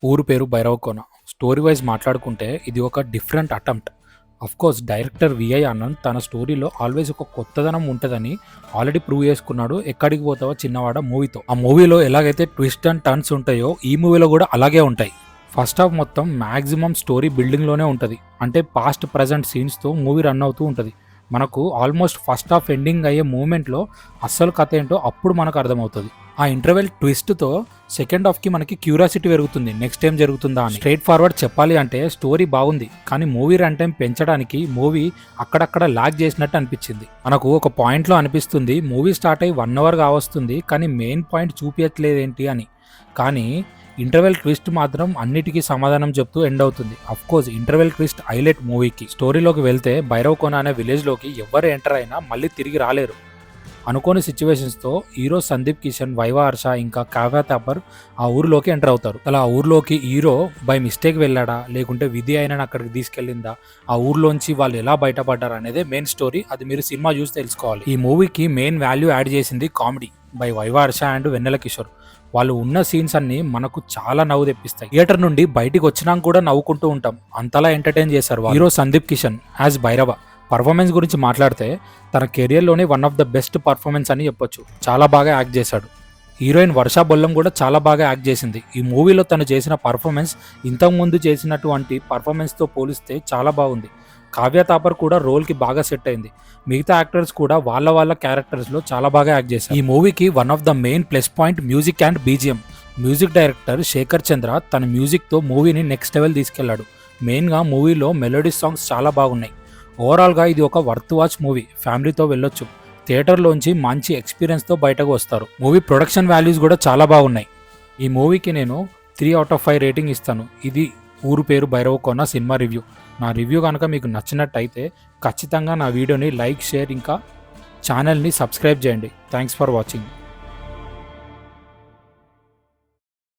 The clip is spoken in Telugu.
ఊరు పేరు భైరవకోన. స్టోరీ వైజ్ మాట్లాడుకుంటే ఇది ఒక different attempt. Of course director Vi Anand తన స్టోరీలో ఆల్వేస్ ఒక కొత్తదనం ఉంటదని ఆల్రెడీ ప్రూవ్ చేసుకున్నాడు 'ఎక్కడికి పోతావా చిన్నవాడా' మూవీతో. ఆ మూవీలో ఎలాగైతే ట్విస్ట్ అండ్ టర్న్స్ ఉంటాయో ఈ మూవీలో కూడా అలాగే ఉంటాయి. ఫస్ట్ హాఫ్ మొత్తం మాక్సిమం స్టోరీ బిల్డింగ్‌లోనే ఉంటది. అంటే పాస్ట్, ప్రెజెంట్ సీన్స్‌తో మూవీ రన్ అవుతూ ఉంటది. మనకు ఆల్మోస్ట్ ఫస్ట్ హాఫ్ ఎండింగ్ అయ్యే మూమెంట్‌లో అస్సలు కథ ఏంటో అప్పుడు మనకు అర్థమవుతది. ఆ ఇంటర్వెల్ ట్విస్ట్‌తో సెకండ్ హాఫ్‌కి మనకి క్యూరియాసిటీ పెరుగుతుంది. నెక్స్ట్ ఏం జరుగుతుందా అని. స్ట్రెయిట్ ఫార్వర్డ్ చెప్పాలి అంటే స్టోరీ బాగుంది. కానీ మూవీ రన్ టైం పెంచడానికి మూవీ అక్కడక్కడ లాగ్ చేసినట్టు అనిపించింది. మనకు ఒక పాయింట్‌లో అనిపిస్తుంది మూవీ స్టార్ట్ అయ్యి 1 అవర్ కావస్తుంది కానీ మెయిన్ పాయింట్ చూపియట్లేదేంటి అని. కానీ ఇంటర్వెల్ ట్విస్ట్ మాత్రం అన్నిటికీ సమాధానం చెప్తూ ఎండ్ అవుతుంది. అఫ్‌కోర్స్ ఇంటర్వెల్ ట్విస్ట్ హైలైట్ మూవీకి. స్టోరీలోకి వెళ్తే భైరవకోన అనే విలేజ్‌లోకి ఎవ్వరు ఎంటర్ అయినా మళ్ళీ తిరిగి రాలేరు. అనుకోని సిచ్యువేషన్స్‌తో హీరో సందీప్ కిషన్, వైవా హర్ష ఇంకా కావ్య థాపర్ ఆ ఊరిలోకి ఎంటర్ అవుతారు. అలా ఆ ఊరిలోకి హీరో బై మిస్టేక్ వెళ్ళాడా? లేకుంటే విధి అయినని అక్కడికి తీసుకెళ్ళిందా? ఆ ఊర్లోంచి వాళ్ళు ఎలా బయటపడ్డారు అనేదే మెయిన్ స్టోరీ. అది మీరు సినిమా చూసి తెలుసుకోవాలి. ఈ మూవీకి మెయిన్ వాల్యూ యాడ్ చేసింది comedy by Viva Harsha and Vennela Kishore. వాళ్ళు ఉన్న సీన్స్ అన్ని మనకు చాలా నవ్వు తెప్పిస్తాయి. థియేటర్ నుండి బయటికి వచ్చినాక కూడా నవ్వుకుంటూ ఉంటాం. అంతలా ఎంటర్టైన్ చేశారు hero Sundeep Kishan as Bhairava. Performance గురించి మాట్లాడితే తన కెరియర్లోనే one of the best performance అని చెప్పొచ్చు. చాలా బాగా యాక్ట్ చేశాడు. హీరోయిన్ వర్షా బొల్లం కూడా చాలా బాగా యాక్ట్ చేసింది. ఈ మూవీలో తను చేసిన పర్ఫార్మెన్స్ ఇంతకుముందు చేసినటువంటి పర్ఫార్మెన్స్తో పోలిస్తే చాలా బాగుంది. కావ్య థాపర్ కూడా రోల్కి బాగా సెట్ అయింది. మిగతా యాక్టర్స్ కూడా వాళ్ళ క్యారెక్టర్స్లో చాలా బాగా యాక్ట్ చేశారు. ఈ మూవీకి one of the main plus point music and BGM. Music director Sekhar Chandra తన మ్యూజిక్తో మూవీని నెక్స్ట్ లెవెల్ తీసుకెళ్లాడు. మెయిన్గా మూవీలో మెలోడీ సాంగ్స్ చాలా బాగున్నాయి. ఓవరాల్గా ఇది ఒక వర్త్ వాచ్ మూవీ. ఫ్యామిలీతో వెళ్ళొచ్చు. థియేటర్లోంచి మంచి ఎక్స్పీరియన్స్తో బయటకు వస్తారు. మూవీ ప్రొడక్షన్ వాల్యూస్ కూడా చాలా బాగున్నాయి. ఈ మూవీకి నేను 3/5 రేటింగ్ ఇస్తాను. ఇది ఊరు పేరు భైరవకోన సినిమా రివ్యూ. నా రివ్యూ కనుక మీకు నచ్చినట్టయితే ఖచ్చితంగా నా వీడియోని లైక్, షేర్ ఇంకా ఛానల్ని సబ్స్క్రైబ్ చేయండి. Thanks for watching.